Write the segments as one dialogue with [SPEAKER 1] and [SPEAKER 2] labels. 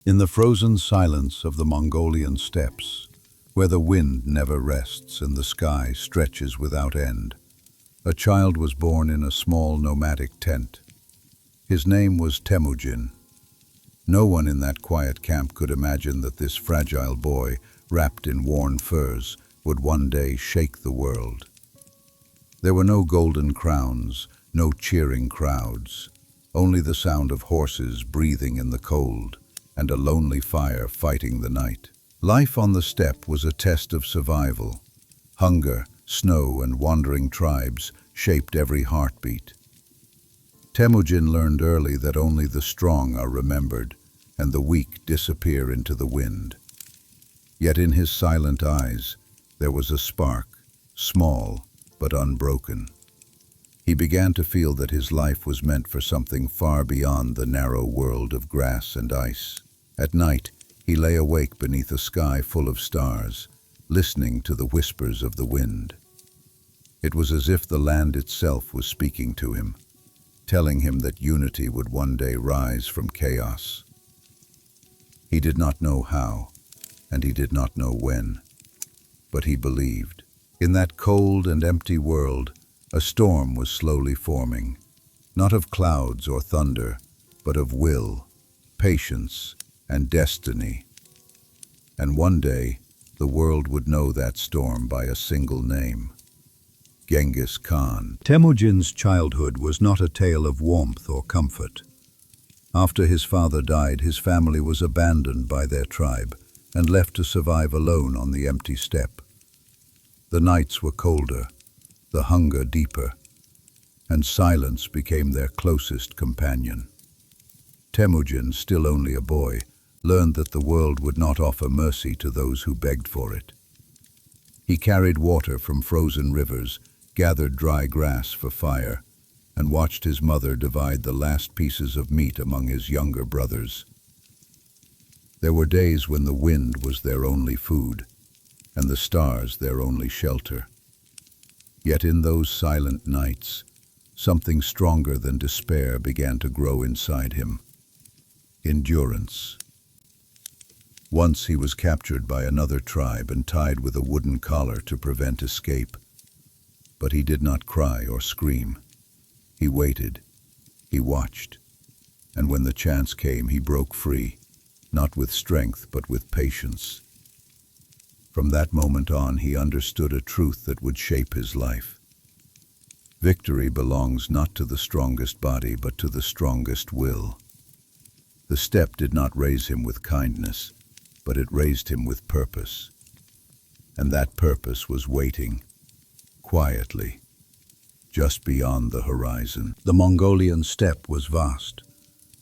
[SPEAKER 1] In the frozen silence of the Mongolian steppes, where the wind never rests and the sky stretches without end, a child was born in a small nomadic tent. His name was Temujin. No one in that quiet camp could imagine that this fragile boy, wrapped in worn furs, would one day shake the world. There were no golden crowns, no cheering crowds, only the sound of horses breathing in the cold and a lonely fire fighting the night. Life on the steppe was a test of survival. Hunger, snow, and wandering tribes shaped every heartbeat. Temujin learned early that only the strong are remembered and the weak disappear into the wind. Yet in his silent eyes there was a spark, small but unbroken. He began to feel that his life was meant for something far beyond the narrow world of grass and ice. At night, he lay awake beneath a sky full of stars, listening to the whispers of the wind. It was as if the land itself was speaking to him, telling him that unity would one day rise from chaos. He did not know how, and he did not know when, but he believed. In that cold and empty world, a storm was slowly forming, not of clouds or thunder, but of will, patience, and destiny. And one day, the world would know that storm by a single name: Genghis Khan. Temujin's childhood was not a tale of warmth or comfort. After his father died, his family was abandoned by their tribe and left to survive alone on the empty steppe. The nights were colder, the hunger deeper, and silence became their closest companion. Temujin, still only a boy, learned that the world would not offer mercy to those who begged for it. He carried water from frozen rivers, gathered dry grass for fire, and watched his mother divide the last pieces of meat among his younger brothers. There were days when the wind was their only food, and the stars their only shelter. Yet in those silent nights, something stronger than despair began to grow inside him: endurance. Once he was captured by another tribe and tied with a wooden collar to prevent escape. But he did not cry or scream. He waited, he watched, and when the chance came, he broke free, not with strength but with patience. From that moment on, he understood a truth that would shape his life. Victory belongs not to the strongest body, but to the strongest will. The steppe did not raise him with kindness, but it raised him with purpose. And that purpose was waiting, quietly, just beyond the horizon. The Mongolian steppe was vast,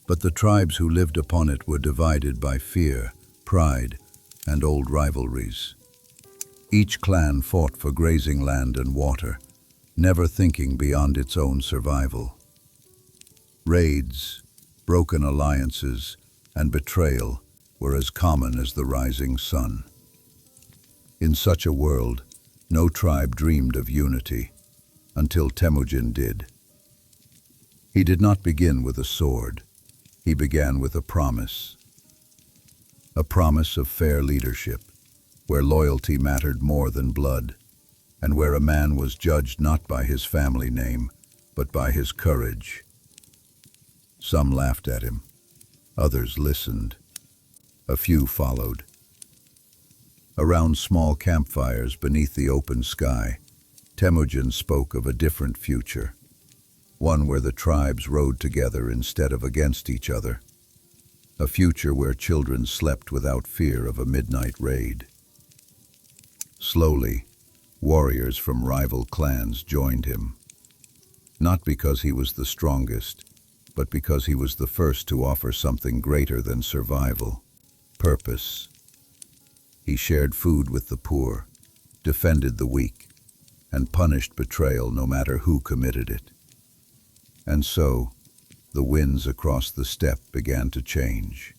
[SPEAKER 1] but the tribes who lived upon it were divided by fear, pride, and old rivalries. Each clan fought for grazing land and water, never thinking beyond its own survival. Raids, broken alliances, and betrayal were as common as the rising sun. In such a world, no tribe dreamed of unity, until Temujin did. He did not begin with a sword. He began with a promise of fair leadership, where loyalty mattered more than blood, and where a man was judged not by his family name, but by his courage. Some laughed at him, others listened, a few followed. Around small campfires beneath the open sky, Temujin spoke of a different future, one where the tribes rode together instead of against each other, a future where children slept without fear of a midnight raid. Slowly, warriors from rival clans joined him, not because he was the strongest, but because he was the first to offer something greater than survival: purpose. He shared food with the poor, defended the weak, and punished betrayal no matter who committed it. And so, the winds across the steppe began to change.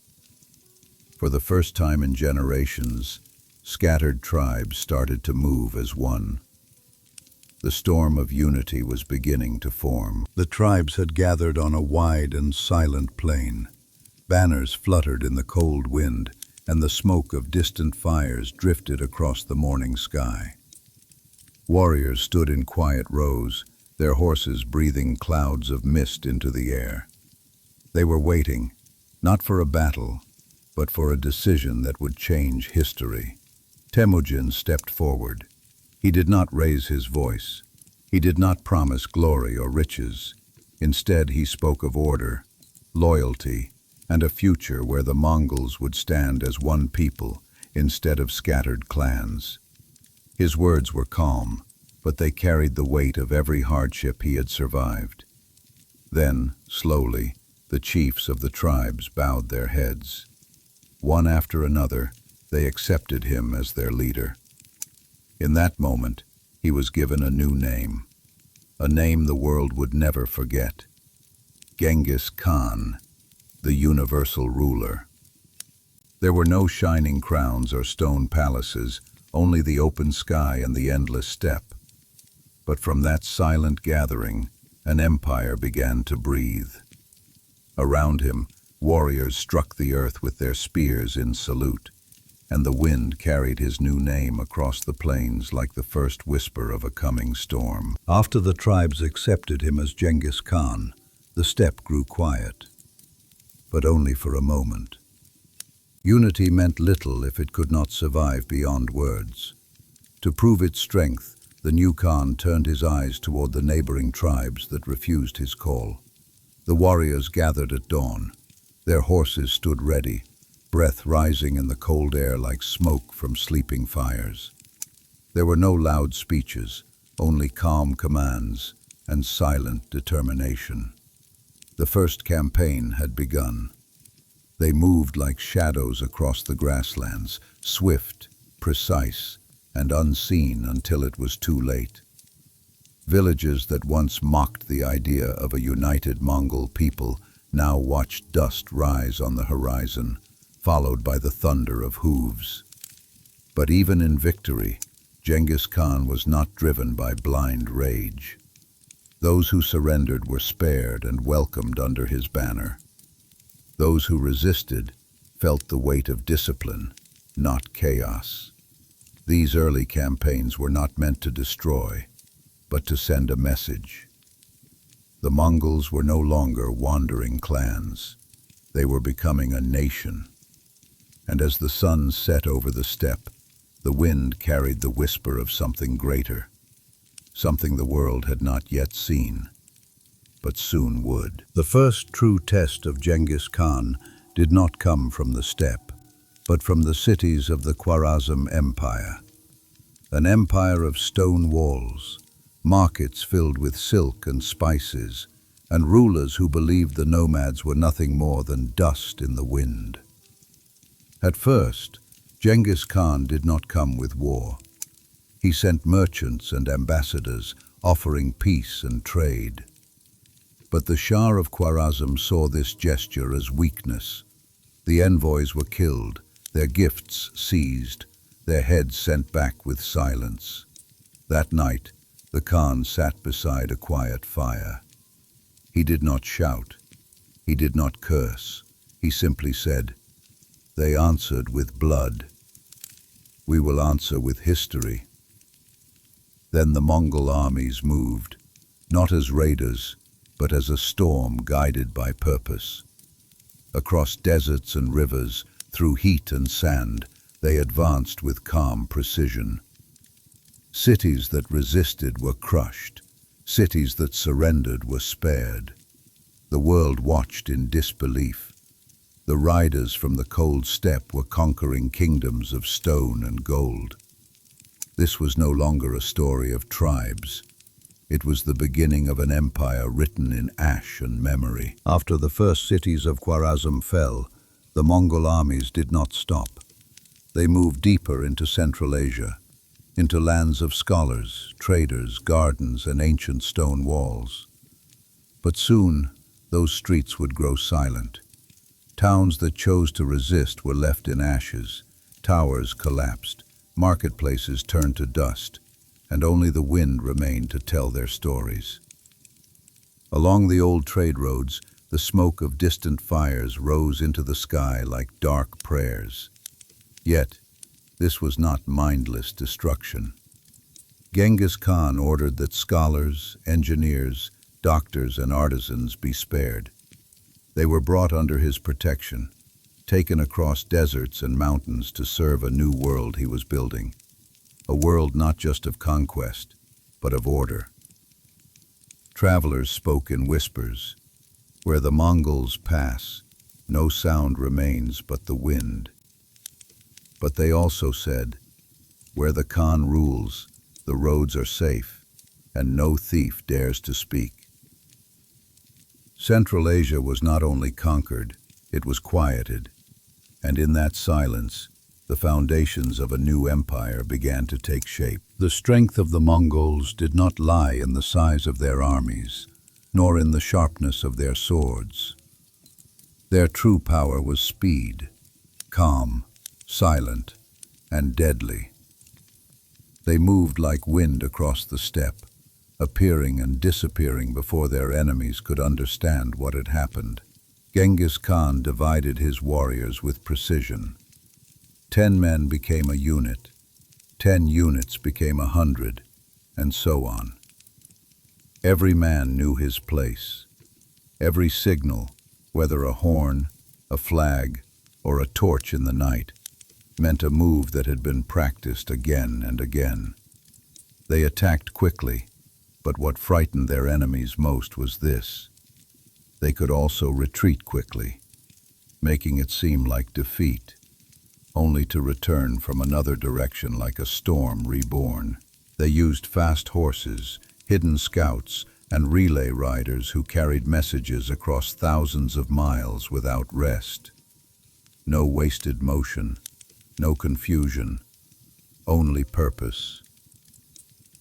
[SPEAKER 1] For the first time in generations, scattered tribes started to move as one. The storm of unity was beginning to form. The tribes had gathered on a wide and silent plain, Banners fluttered in the cold wind, and the smoke of distant fires drifted across the morning sky. Warriors stood in quiet rows, their horses breathing clouds of mist into the air. They were waiting, not for a battle, but for a decision that would change history. Temujin stepped forward. He did not raise his voice. He did not promise glory or riches. Instead, he spoke of order, loyalty, and a future where the Mongols would stand as one people instead of scattered clans. His words were calm, but they carried the weight of every hardship he had survived. Then, slowly, the chiefs of the tribes bowed their heads. One after another, they accepted him as their leader. In that moment, he was given a new name, a name the world would never forget. Genghis Khan, the universal ruler. There were no shining crowns or stone palaces, only the open sky and the endless steppe. But from that silent gathering, an empire began to breathe. Around him, warriors struck the earth with their spears in salute, and the wind carried his new name across the plains like the first whisper of a coming storm. After the tribes accepted him as Genghis Khan, the steppe grew quiet, but only for a moment. Unity meant little if it could not survive beyond words. To prove its strength, the new Khan turned his eyes toward the neighboring tribes that refused his call. The warriors gathered at dawn. Their horses stood ready, breath rising in the cold air like smoke from sleeping fires. There were no loud speeches, only calm commands and silent determination. The first campaign had begun. They moved like shadows across the grasslands, swift, precise, and unseen until it was too late. Villages that once mocked the idea of a united Mongol people now watched dust rise on the horizon, followed by the thunder of hooves. But even in victory, Genghis Khan was not driven by blind rage. Those who surrendered were spared and welcomed under his banner. Those who resisted felt the weight of discipline, not chaos. These early campaigns were not meant to destroy, but to send a message. The Mongols were no longer wandering clans. They were becoming a nation. And as the sun set over the steppe, the wind carried the whisper of something greater, something the world had not yet seen, but soon would. The first true test of Genghis Khan did not come from the steppe, but from the cities of the Khwarazm Empire. An empire of stone walls, markets filled with silk and spices, and rulers who believed the nomads were nothing more than dust in the wind. At first, Genghis Khan did not come with war. He sent merchants and ambassadors, offering peace and trade. But the Shah of Khwarazm saw this gesture as weakness. The envoys were killed, their gifts seized, their heads sent back with silence. That night, the Khan sat beside a quiet fire. He did not shout. He did not curse. He simply said, "They answered with blood. We will answer with history." Then the Mongol armies moved, not as raiders, but as a storm guided by purpose. Across deserts and rivers, through heat and sand, they advanced with calm precision. Cities that resisted were crushed. Cities that surrendered were spared. The world watched in disbelief. The riders from the cold steppe were conquering kingdoms of stone and gold. This was no longer a story of tribes. It was the beginning of an empire written in ash and memory. After the first cities of Khwarazm fell, the Mongol armies did not stop. They moved deeper into Central Asia, into lands of scholars, traders, gardens, and ancient stone walls. But soon, those streets would grow silent. Towns that chose to resist were left in ashes, towers collapsed, marketplaces turned to dust, and only the wind remained to tell their stories. Along the old trade roads, The smoke of distant fires rose into the sky like dark prayers. Yet, this was not mindless destruction. Genghis Khan ordered that scholars, engineers, doctors, and artisans be spared. They were brought under his protection, taken across deserts and mountains to serve a new world he was building. A world not just of conquest, but of order. Travelers spoke in whispers. Where the Mongols pass, no sound remains but the wind. But they also said, where the Khan rules, the roads are safe, and no thief dares to speak. Central Asia was not only conquered, it was quieted, and in that silence, the foundations of a new empire began to take shape. The strength of the Mongols did not lie in the size of their armies, nor in the sharpness of their swords. Their true power was speed, calm, silent, and deadly. They moved like wind across the steppe, appearing and disappearing before their enemies could understand what had happened. Genghis Khan divided his warriors with precision. 10 men became a unit, 10 units became 100, and so on. Every man knew his place. Every signal, whether a horn, a flag, or a torch in the night, meant a move that had been practiced again and again. They attacked quickly, but what frightened their enemies most was this: they could also retreat quickly, making it seem like defeat, only to return from another direction like a storm reborn. They used fast horses, hidden scouts, and relay riders who carried messages across thousands of miles without rest. No wasted motion, no confusion, only purpose.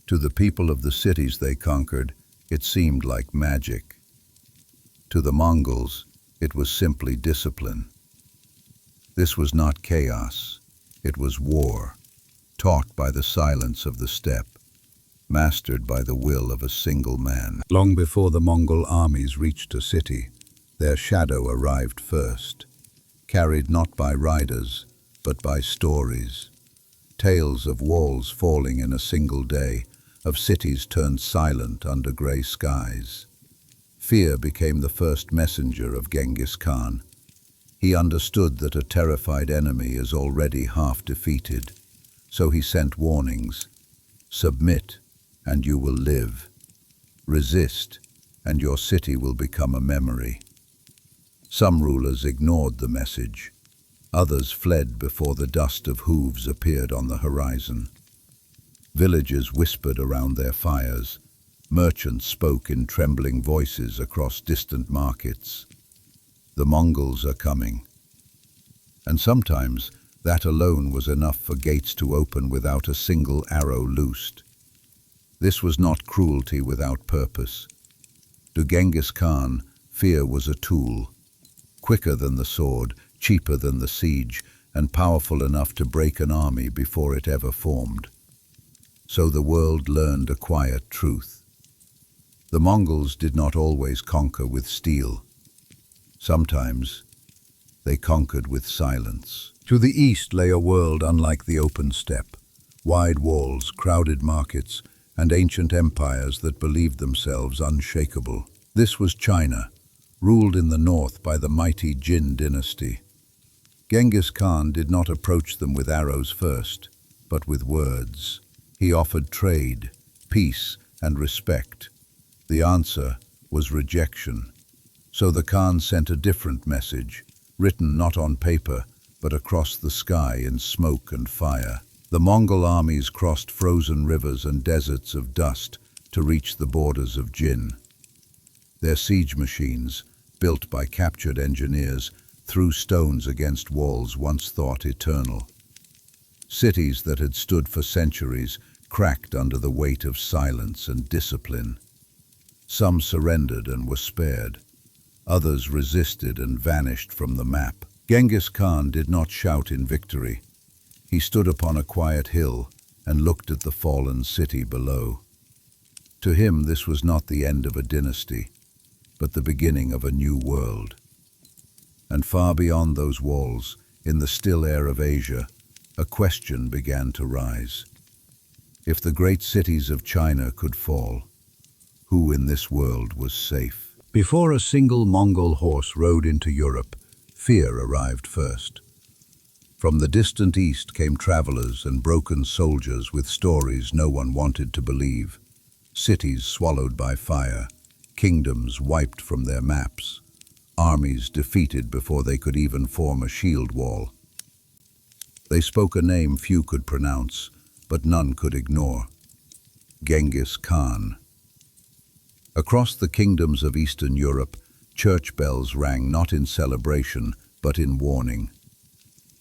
[SPEAKER 1] To the people of the cities they conquered, it seemed like magic. To the Mongols, it was simply discipline. This was not chaos, it was war, taught by the silence of the steppe, mastered by the will of a single man. Long before the Mongol armies reached a city, their shadow arrived first, carried not by riders, but by stories. Tales of walls falling in a single day, of cities turned silent under grey skies. Fear became the first messenger of Genghis Khan. He understood that a terrified enemy is already half defeated, so he sent warnings. Submit, and you will live. Resist, and your city will become a memory. Some rulers ignored the message. Others fled before the dust of hooves appeared on the horizon. Villages whispered around their fires. Merchants spoke in trembling voices across distant markets. The Mongols are coming. And sometimes that alone was enough for gates to open without a single arrow loosed. This was not cruelty without purpose. To Genghis Khan, fear was a tool, quicker than the sword, cheaper than the siege, and powerful enough to break an army before it ever formed. So the world learned a quiet truth. The Mongols did not always conquer with steel. Sometimes they conquered with silence. To the east lay a world unlike the open steppe, wide walls, crowded markets, and ancient empires that believed themselves unshakable. This was China, ruled in the north by the mighty Jin dynasty. Genghis Khan did not approach them with arrows first, but with words. He offered trade, peace, and respect. The answer was rejection. So the Khan sent a different message, written not on paper, but across the sky in smoke and fire. The Mongol armies crossed frozen rivers and deserts of dust to reach the borders of Jin. Their siege machines, built by captured engineers, threw stones against walls once thought eternal. Cities that had stood for centuries cracked under the weight of silence and discipline. Some surrendered and were spared. Others resisted and vanished from the map. Genghis Khan did not shout in victory. He stood upon a quiet hill and looked at the fallen city below. To him, this was not the end of a dynasty. but the beginning of a new world. And far beyond those walls, in the still air of Asia, a question began to rise. If the great cities of China could fall, who in this world was safe? Before a single Mongol horse rode into Europe, fear arrived first. From the distant east came travelers and broken soldiers with stories no one wanted to believe. Cities swallowed by fire, kingdoms wiped from their maps, armies defeated before they could even form a shield wall. They spoke a name few could pronounce, but none could ignore. Genghis Khan. Across the kingdoms of Eastern Europe, church bells rang not in celebration, but in warning.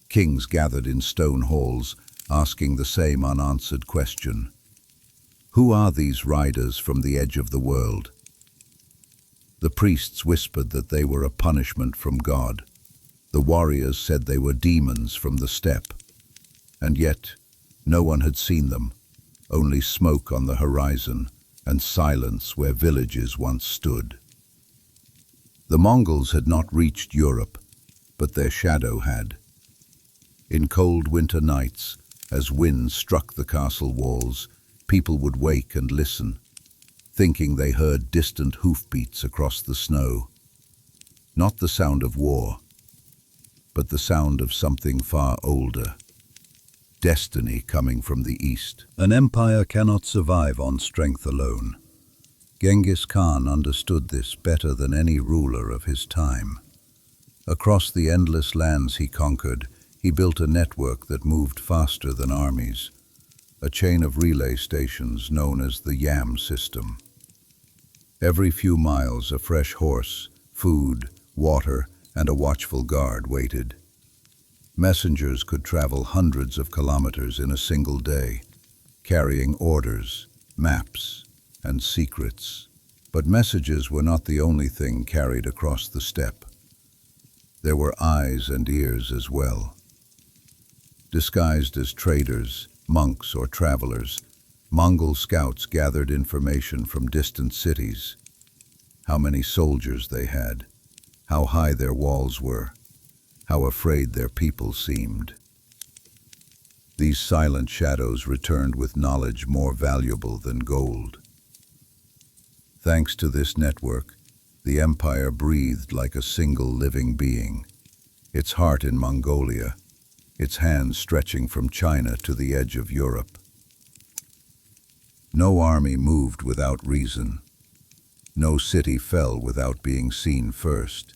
[SPEAKER 1] Kings gathered in stone halls, asking the same unanswered question. Who are these riders from the edge of the world? The priests whispered that they were a punishment from God. The warriors said they were demons from the steppe. And yet, no one had seen them, only smoke on the horizon and silence where villages once stood. The Mongols had not reached Europe, but their shadow had. In cold winter nights, as winds struck the castle walls, people would wake and listen, thinking they heard distant hoofbeats across the snow. Not the sound of war, but the sound of something far older. Destiny coming from the east. An empire cannot survive on strength alone. Genghis Khan understood this better than any ruler of his time. Across the endless lands he conquered, he built a network that moved faster than armies, a chain of relay stations known as the Yam system. Every few miles, a fresh horse, food, water, and a watchful guard waited. Messengers could travel hundreds of kilometers in a single day, carrying orders, maps, and secrets. But messages were not the only thing carried across the steppe. There were eyes and ears as well. Disguised as traders, monks, or travelers, Mongol scouts gathered information from distant cities. How many soldiers they had, how high their walls were, how afraid their people seemed. These silent shadows returned with knowledge more valuable than gold. Thanks to this network, the empire breathed like a single living being, its heart in Mongolia, its hands stretching from China to the edge of Europe. No army moved without reason. No city fell without being seen first.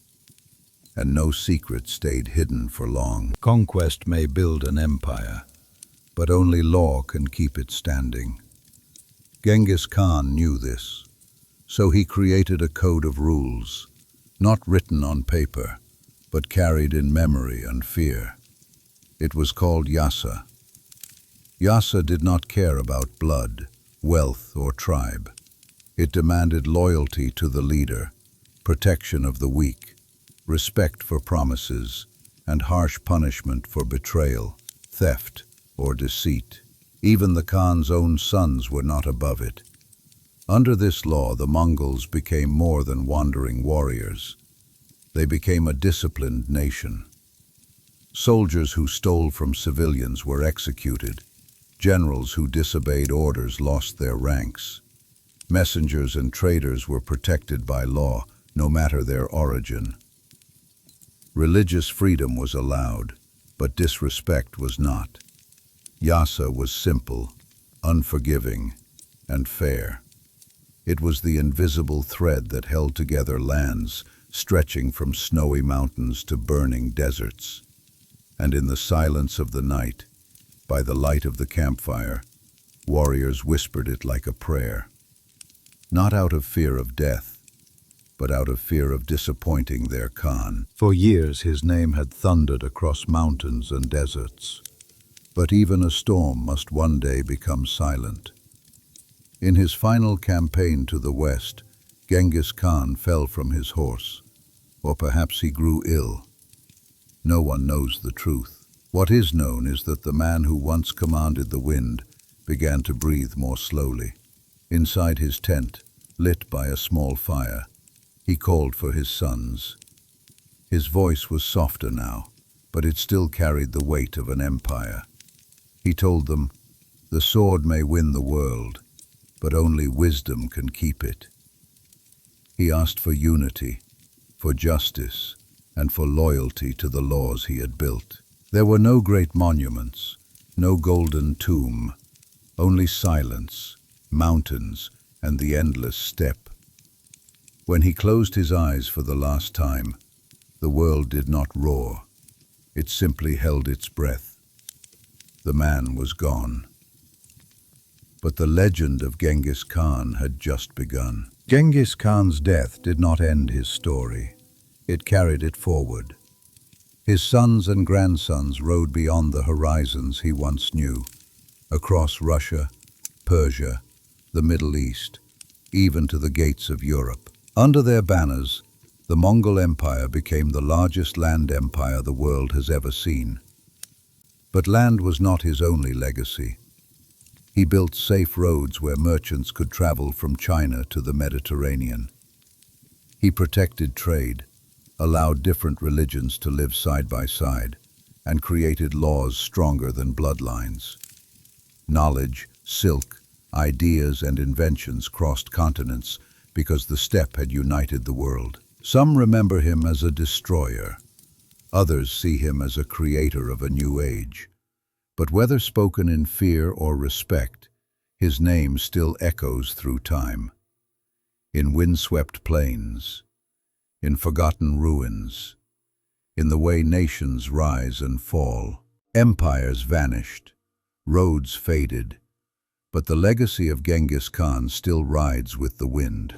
[SPEAKER 1] And no secret stayed hidden for long. Conquest may build an empire, but only law can keep it standing. Genghis Khan knew this, so he created a code of rules, not written on paper, but carried in memory and fear. It was called Yasa. Yasa did not care about blood, wealth, or tribe. It demanded loyalty to the leader, protection of the weak, respect for promises, and harsh punishment for betrayal, theft, or deceit. Even the Khan's own sons were not above it. Under this law, the Mongols became more than wandering warriors. They became a disciplined nation. Soldiers who stole from civilians were executed. Generals who disobeyed orders lost their ranks. Messengers and traders were protected by law, no matter their origin. Religious freedom was allowed, but disrespect was not. Yasa was simple, unforgiving, and fair. It was the invisible thread that held together lands, stretching from snowy mountains to burning deserts. And in the silence of the night, by the light of the campfire, warriors whispered it like a prayer. Not out of fear of death, but out of fear of disappointing their Khan. For years his name had thundered across mountains and deserts. But even a storm must one day become silent. In his final campaign to the west, Genghis Khan fell from his horse, or perhaps he grew ill. No one knows the truth. What is known is that the man who once commanded the wind began to breathe more slowly. Inside his tent, lit by a small fire, He called for his sons. His voice was softer now, but it still carried the weight of an empire. He told them, "The sword may win the world, but only wisdom can keep it." He asked for unity, for justice, and for loyalty to the laws he had built. There were no great monuments, no golden tomb, only silence, mountains, and the endless steppe. When he closed his eyes for the last time, the world did not roar. It simply held its breath. The man was gone. But the legend of Genghis Khan had just begun. Genghis Khan's death did not end his story. It carried it forward. His sons and grandsons rode beyond the horizons he once knew, across Russia, Persia, the Middle East, even to the gates of Europe. Under their banners, the Mongol Empire became the largest land empire the world has ever seen. But land was not his only legacy. He built safe roads where merchants could travel from China to the Mediterranean. He protected trade, allowed different religions to live side by side, and created laws stronger than bloodlines. Knowledge, silk, ideas, and inventions crossed continents because the steppe had united the world. Some remember him as a destroyer. Others see him as a creator of a new age. But whether spoken in fear or respect, his name still echoes through time. In windswept plains, in forgotten ruins, in the way nations rise and fall. Empires vanished, roads faded, but the legacy of Genghis Khan still rides with the wind.